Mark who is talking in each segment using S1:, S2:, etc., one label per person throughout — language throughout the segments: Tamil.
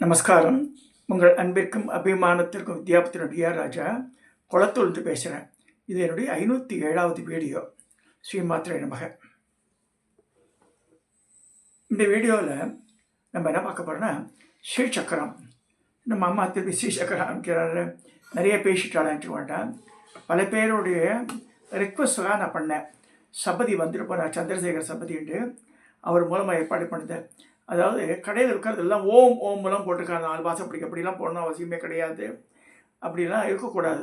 S1: நமஸ்காரம். உங்கள் அன்பிற்கும் அபிமானத்திற்கும் வித்யாபத்தினுடைய ராஜா குளத்தூர்ந்து பேசுகிறேன். இது என்னுடைய 507வது வீடியோ. ஸ்ரீமாத்திரை நமக. இந்த வீடியோவில் நம்ம என்ன பார்க்க போகிறோன்னா, ஸ்ரீசக்கரம். நம்ம அம்மா திருப்பி ஸ்ரீசக்கரம் அமைக்கிறாரு. நிறைய பேசிட்டாளான்னு வேண்டாம். பல பேருடைய ரிக்வஸ்டாக நான் பண்ணேன். சபதி வந்துட்டு போனார், சந்திரசேகர் சபதின்ட்டு. அவர் மூலமாக ஏற்பாடு பண்ணுது. அதாவது கடையில் இருக்கிறதெல்லாம் ஓம் ஓம்லாம் போட்டிருக்காங்க. 4 வாசப்படிக்கு அப்படிலாம் போடணும் அவசியமே கிடையாது. அப்படிலாம் இருக்கக்கூடாது.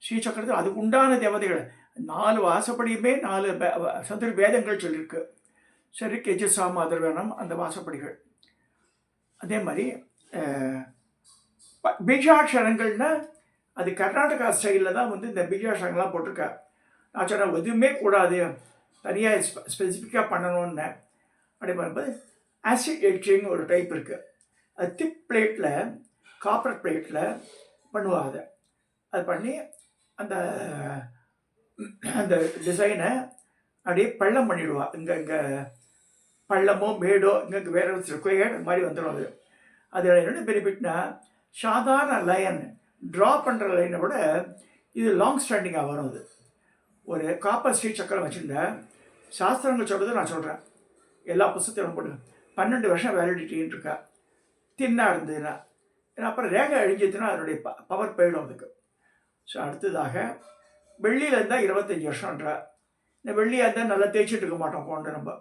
S1: ஸ்ரீசக்கரத்தில் அதுக்கு உண்டான தேவதைகள் 4 வாசப்படியுமே 4 சதுர் வேதங்கள் சொல்லியிருக்கு. சரி, கெஜசாம அதர்வேனம் அந்த வாசப்படிகள். அதே மாதிரி பீஜாட்சரங்கள்னால் அது கர்நாடகா ஸ்டைலில் தான் வந்து இந்த பீஜாட்சரங்கள்லாம் போட்டிருக்கா. நான் சொன்னேன் எதுவுமே கூடாது, தனியாக ஸ்பெசிஃபிக்காக பண்ணணும்னு. அப்படி பண்ணும்போது ஆசிட் எட்சிங் ஒரு டைப் இருக்குது. அது திக் பிளேட்டில், காப்பர் பிளேட்டில் பண்ணுவாங்க. அது பண்ணி அந்த அந்த டிசைனை அப்படியே பள்ளம் பண்ணிவிடுவா. இங்கே பள்ளமோ மேடோ இங்கே வேறு ஸ்கொயர் மாதிரி வந்துடும். அது அதில் என்ன பெனிஃபிட்னா, சாதாரண லைன் ட்ரா பண்ணுற லைனை விட இது லாங் ஸ்டாண்டிங்காக வரும். அது ஒரு காப்பர் ஸ்ரீசக்கரம் வச்சுருந்தா சாஸ்திரங்கள் சொல்கிறது நான் சொல்கிறேன். எல்லா புத்தகத்திலும் போட்டு 12 வருஷம் வேலிடிட்டின்னு இருக்கா. தின்னாக இருந்ததுன்னா. ஏன்னா அப்புறம் ரேகை அழிஞ்சதுன்னா அதனுடைய பவர் போயிடும் அதுக்கு. ஸோ அடுத்ததாக வெள்ளியில் இருந்தால் 25 வருஷம்ன்றா. இந்த வெள்ளியாக இருந்தால் நல்லா தேய்ச்சிட்டு இருக்க மாட்டோம் கொண்டு. நம்ம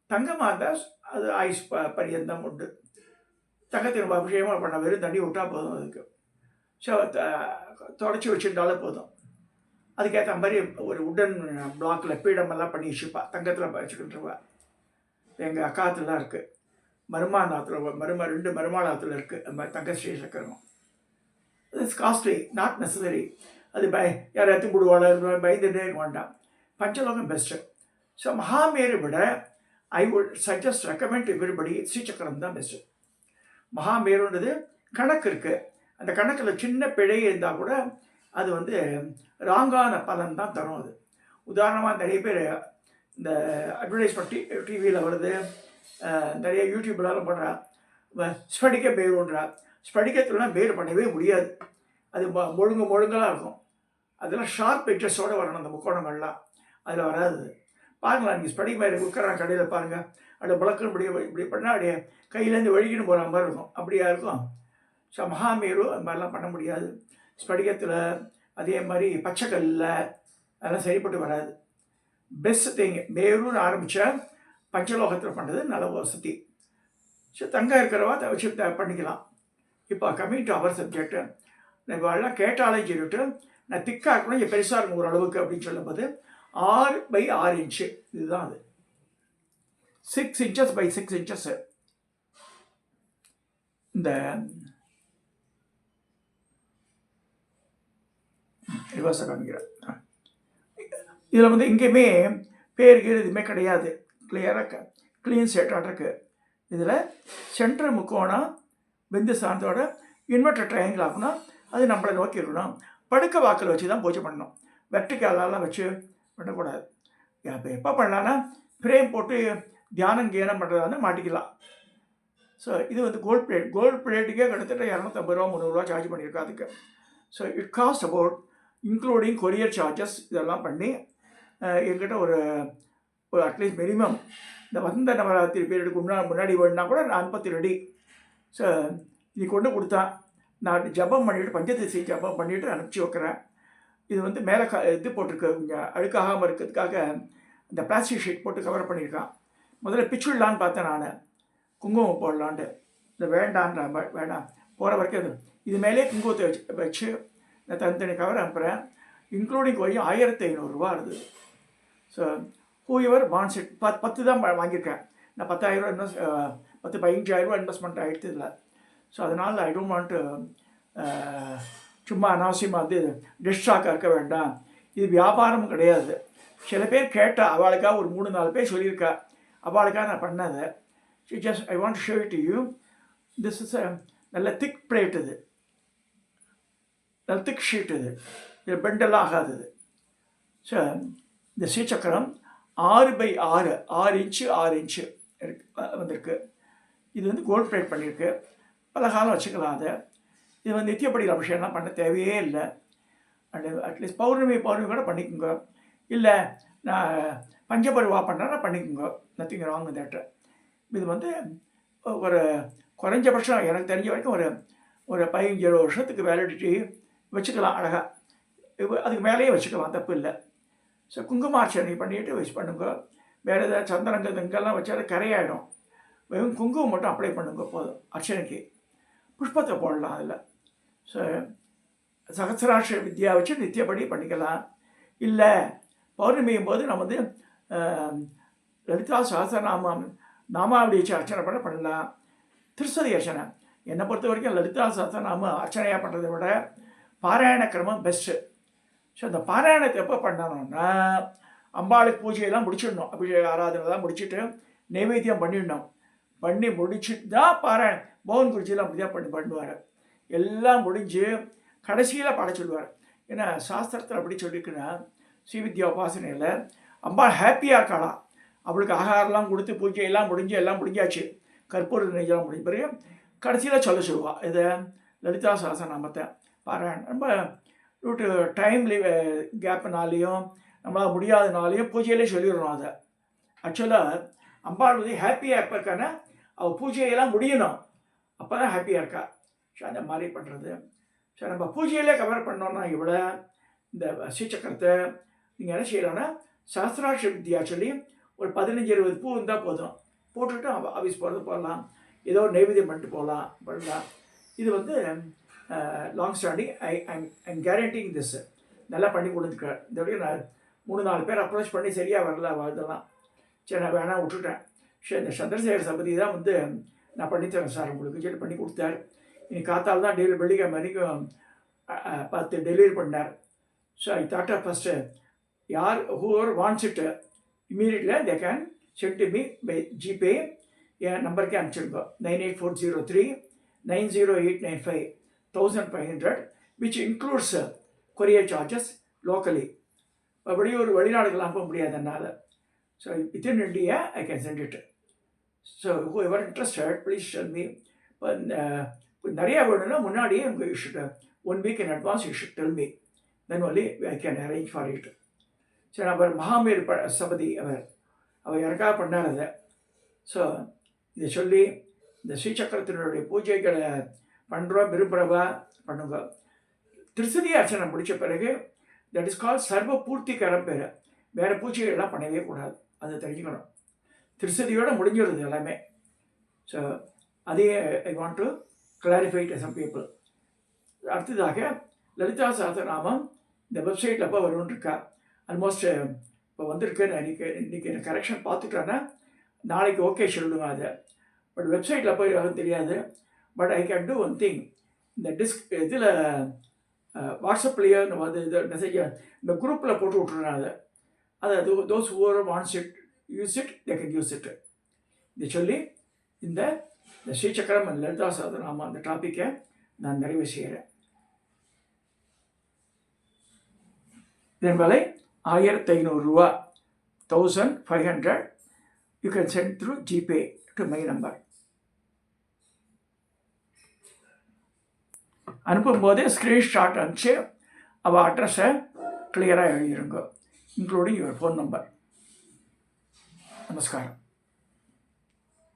S1: தங்கமாக இருந்தால் அது ஆயுஸ் பரியந்தம் உண்டு. தங்கத்தை நம்ம அபிஷேகமாக பண்ண வெறும் தண்ணி விட்டால் போதும். அதுக்கு ஸோ தொடச்சி வச்சுருந்தாலே போதும். அதுக்கேற்ற மாதிரி ஒரு உடன் பிளாக்கில் பீடமெல்லாம் பண்ணி வச்சுப்பா. தங்கத்தில் வச்சுக்கிட்டுருவா. எங்கள் அக்காத்துலாம் இருக்குது. மருமாநாத்தில் 2 மருமாநாத்தில் இருக்குது. அந்த மாதிரி தங்க Sri Chakra. It's costly, not necessary. அது யார் எத்தி போடுவாள் பயந்துட்டே இருக்க வேண்டாம். பஞ்சலோகம் பெஸ்ட்டு. ஸோ மகாமேரு விட I would suggest recommend everybody Sri Chakra தான் பெஸ்ட்டு. மகாமேருன்றது கணக்கு இருக்குது. அந்த கணக்கில் சின்ன பிழை இருந்தால் கூட அது வந்து ராங்கான பலன் தான் தரும். அது உதாரணமாக நிறைய பேர் இந்த அட்வர்டைஸ்மெண்ட் டிவியில் வருது, நிறைய யூடியூப்லாம் பண்ணுறா. ஸ்படிக்க பேருன்றா. ஸ்படிக்கத்துலாம் பேர் பண்ணவே முடியாது. அது முழுங்கலாக இருக்கும். அதெல்லாம் ஷார்ப் எட்ஜஸோடு வரணும். அந்த முக்கோணங்கள்லாம் அதில் வராது. பாருங்களா, நீங்கள் ஸ்படிக்க மாதிரி உட்காரான் கடையில் பாருங்கள். அப்படியே பழக்கம் இப்படி பண்ணால் அப்படியே கையிலேருந்து வழுகின்னு போகிற மாதிரி இருக்கும். அப்படியா இருக்கும். ஸோ மகாமேரு அது மாதிரிலாம் பண்ண முடியாது. ஸ்படிகத்தில் அதே மாதிரி பச்சைக்கல்லில் அதெல்லாம் சரிப்பட்டு வராது. பெஸ்ட் திங் மேருன்னு ஆரம்பித்தா பஞ்சலோகத்தில் பண்ணுறது நல்ல வசதி. ஸோ தங்கம் இருக்கிறவா வச்சு பண்ணிக்கலாம். இப்போ கம்மிங் டு அவர் சப்ஜெக்டு, நம்ம எல்லாம் கேட்டாலே சொல்லிவிட்டு நான் திக்காக இருக்கணும், இங்கே பெருசாக இருக்கும் ஓரளவுக்கு அப்படின்னு சொல்லும்போது 6x6 இன்ச்சு இதுதான். அது 6 inches by 6 inches. இந்த ரிவர்ஸாக காமிக்கிறேன். இதில் வந்து எங்கேயுமே பேருக்கு எதுவுமே கிடையாது. கிளியராக க்ளீன் செட்டாக இருக்குது. இதில் சென்ட்ரல் முக்கோணம் பிந்து சாந்தோட இன்வெர்டர் ட்ரையாங்கிள் ஆகணும். அது நம்மளை நோக்கி இருக்கணும். படுக்க வாக்கில் வச்சு தான் பூஜை பண்ணணும். வெர்டிகலாலாம் வச்சு பண்ணக்கூடாது. இப்போ எப்போ பண்ணலான்னா ஃப்ரேம் போட்டு தியானம் கியானம் பண்ணுறதா மாட்டிக்கலாம். ஸோ இது வந்து கோல்ட் பிளேட்டுக்கே கிட்டத்தட்ட 250 ரூபா 300 ரூபா சார்ஜ் பண்ணியிருக்கா அதுக்கு. So it cost about including courier charges இதெல்லாம் பண்ணி என்கிட்ட ஒரு அட்லீஸ்ட் மினிமம் இந்த வந்த நவராத்திரி பீரியடுக்கு முன்னாடி வேணுன்னா கூட நான் 50 ரெடி. ஸோ நீ கொண்டு கொடுத்தா நான் ஜபம் பண்ணிவிட்டு பஞ்சதிசி ஜபம் பண்ணிவிட்டு அனுப்பிச்சி வைக்கிறேன். இது வந்து மேலே இது போட்டிருக்கு, இங்கே அழுக்காகாமல் இருக்கிறதுக்காக இந்த பிளாஸ்டிக் ஷீட் போட்டு கவர் பண்ணியிருக்கான். முதல்ல பிச்சுடலான்னு பார்த்தேன் நான், குங்குமம் போடலான்ட்டு. இந்த வேண்டான்ற வேண்டாம் போகிற வரைக்கும் இது மேலே குங்குமத்தை வச்சு நான் தனித்தனி கவர் அனுப்புகிறேன். இன்க்ளூடிங் வரையும் 1500 ரூபா இருந்தது. ஸோ ஹூஎவர் வாண்ட்ஸ் இட் 10 தான் வாங்கியிருக்கேன் நான். 10,000 ரூபா 15,000 ரூபா இன்வெஸ்ட்மெண்ட் ஆகிடுது இல்லை. ஸோ அதனால் ஐ டோன்ட் வாண்ட் சும்மா அனாவசியமாக வந்து டிஸ்ட்ராக்டாக இருக்க வேண்டாம். இது வியாபாரமும் கிடையாது. சில பேர் கேட்டால் அவளுக்காக ஒரு 3-4 பேர் சொல்லியிருக்கா. அவளுக்காக நான் பண்ணதை just I want to show it to you. This is நல்ல திக் பிளேட். இது நல்ல திக் ஷீட். இது பெண்டெல்லாம் ஆகாதது. ஸோ இந்த ஸ்ரீசக்கரம் 6x6 6 இன்ச்சு 6 இன்ச்சு வந்திருக்கு. இது வந்து கோல்ட் பிளேட் பண்ணியிருக்கு. பல காலம் வச்சுக்கலாம் அதை. இது வந்து நித்தியப்படியில் அபிஷேகம்லாம் பண்ண தேவையே இல்லை. அண்ட் அட்லீஸ்ட் பௌர்ணமி கூட பண்ணிக்கோங்க. இல்லை நான் பஞ்சபருவா பண்ணுறேன்னா பண்ணிக்கோங்க. Nothing wrong with that. இது வந்து ஒரு குறைஞ்சபட்சம் எனக்கு தெரிஞ்ச வரைக்கும் ஒரு 15 வருஷத்துக்கு வேலிடிட்டி வச்சுக்கலாம் அழகாக. அதுக்கு மேலேயே வச்சுக்கலாம், தப்பு இல்லை. ஸோ குங்குமார்ச்சனை பண்ணிவிட்டு வச்சு பண்ணுங்க. வேறு ஏதாவது சந்தனங்கள் இங்கெல்லாம் வச்சாலும் கரையாயிடும். வெறும் குங்குமம் மட்டும் அப்ளை பண்ணுங்க போதும் அர்ச்சனைக்கு. புஷ்பத்தை போடலாம் அதில். ஸோ சகசிராட்ச வித்யா வச்சு நித்தியப்படி பண்ணிக்கலாம். இல்லை பௌர்ணமியும் போது நம்ம வந்து லலிதா சகசிரநாமம் நாமாவளி வச்சு அர்ச்சனை பண்ணலாம். திருசதி அர்ச்சனை என்னை பொறுத்த வரைக்கும் லலிதா சகசிரநாம அர்ச்சனையாக பண்ணுறதை விட பாராயண கிரமம் பெஸ்ட்டு. ஸோ அந்த பாராயணத்தை எப்போ பண்ணணும்னா அம்பாளுக்கு பூஜையெல்லாம் முடிச்சிடணும். அபிஷேக ஆராதனைலாம் முடிச்சுட்டு நைவேத்தியம் பண்ணிடணும். பண்ணி முடிச்சுட்டு தான் பாராயணம். பவன் குருஜிலாம் அப்படி தான் பண்ணுவார். எல்லாம் முடிஞ்சு கடைசியில் படைச்சிடுவார். ஏன்னா சாஸ்திரத்தில் அப்படி சொல்லியிருக்குன்னா ஸ்ரீவித்யா உபாசனையில் அம்பாள் ஹாப்பியாக இருக்காளாம். அவளுக்கு ஆகாரம்லாம் கொடுத்து பூஜையெல்லாம் முடிஞ்சு எல்லாம் முடிஞ்சாச்சு. கற்பூர நெய்யெல்லாம் முடிஞ்ச பிறகு கடைசியில் சொல்லுவாள் இதை லலிதா சகஸ்ரநாமத்தை பாராயணம். ரொம்ப டைம் கேப்புனாலேயும் நம்மளால் முடியாதனாலையும் பூஜையிலே சொல்லிடணும். அதை ஆக்சுவலாக அம்பாள் வந்து ஹாப்பியாக எப்போ இருக்கான்னா அவள் பூஜையெல்லாம் முடியணும், அப்போ தான் ஹாப்பியாக இருக்கா. ஸோ அந்த மாதிரி பண்ணுறது. ஸோ நம்ம பூஜையிலே கவர் பண்ணோன்னா இவ்வளோ இந்த ஸ்ரீசக்கரத்தை நீங்கள் என்ன செய்யலாம்னா சஹஸ்ராட்ச வித்யா சொல்லி ஒரு 15-20 பூ இருந்தால் போதும். போட்டுவிட்டு ஆஃபீஸ் போகிறது போகலாம். ஏதோ நைவேத்தியம் பண்ணிட்டு பண்ணலாம். இது வந்து long standing. I'm guaranteeing this. நல்லா பண்ணி கொடுத்துருக்கார். இந்த வரைக்கும் நான் 3-4 பேர் அப்ரோச் பண்ணி சரியாக வரல இதெல்லாம். சரி நான் வேணாம் விட்டுட்டேன். சரி இந்த சந்திரசேகர் சபதி தான் வந்து நான் பண்ணித்தரேன் சார் உங்களுக்கு சொல்லி பண்ணி கொடுத்தார். இன்னைக்கு காத்தால் தான் வெள்ளிக்கிழமை வரைக்கும் 10 டெலிவரி பண்ணார். So I thought of first யார் whoever wants it immediately they can send to me by GPay. என் நம்பருக்கே அனுப்பிச்சிருக்கோம் 9840390895 1500 which includes courier charges locally. அப்படி ஒரு வெளிநாடுகள்லாம் போக முடியாது என்னால். So within India I can send it. So whoever interested please tell me. இப்போ நிறையா வேணும்னா முன்னாடியே உங்கள் you should 1 week in advance you should tell me. Then only I can arrange for it. சரி அவர் மகாமீர் சபதி அவர் யாருக்காக பண்ணார் அதை. ஸோ இதை சொல்லி இந்த ஸ்ரீசக்கரத்தினுடைய பூஜைகளை பண்ணுறோம் விரும்புகிறவா பண்ணுங்க. திருசதி அர்ச்சனை முடித்த பிறகு தட் இஸ் கால் சர்வ பூர்த்திகரம் பேர். வேறு பூஜைகள்லாம் பண்ணவே கூடாது, அதை தெரிஞ்சுக்கணும். திருசதியோடு முடிஞ்சிடுது எல்லாமே. ஸோ அதே I want to clarify to some people. அடுத்ததாக லலிதா சஹஸ்ரநாமம் இந்த வெப்சைட்டில் எப்போ வரும்னு இருக்கா. ஆல்மோஸ்ட் இப்போ வந்திருக்குன்னு இன்றைக்கி கரெக்ஷன் பார்த்துட்டேன்னா நாளைக்கு ஓகே சொல்லுவேன் அதை. பட் வெப்சைட்டில் போய் தெரியாது. But I can do one thing. இந்த இதில் வாட்ஸ்அப்லேயே வந்து இது மெசேஜை இந்த குரூப்பில் போட்டு விட்ருறேன். அதை those whoever wants it use it they can use it. இதை சொல்லி இந்த ஸ்ரீசக்கரம் லலிதா சஹஸ்ரநாமம் அந்த டாப்பிக்கை நான் நிறைவு செய்கிறேன். இதன் விலை 1500 ரூபா, 1500. You can send through GPay to my number. அனுப்பும்போதே ஸ்க்ரீன்ஷாட் அனுப்பிச்சு அவள் அட்ரஸை கிளியராக எழுதிருங்க, இன்க்ளூடிங் யுவர் ஃபோன் நம்பர். நமஸ்காரம்.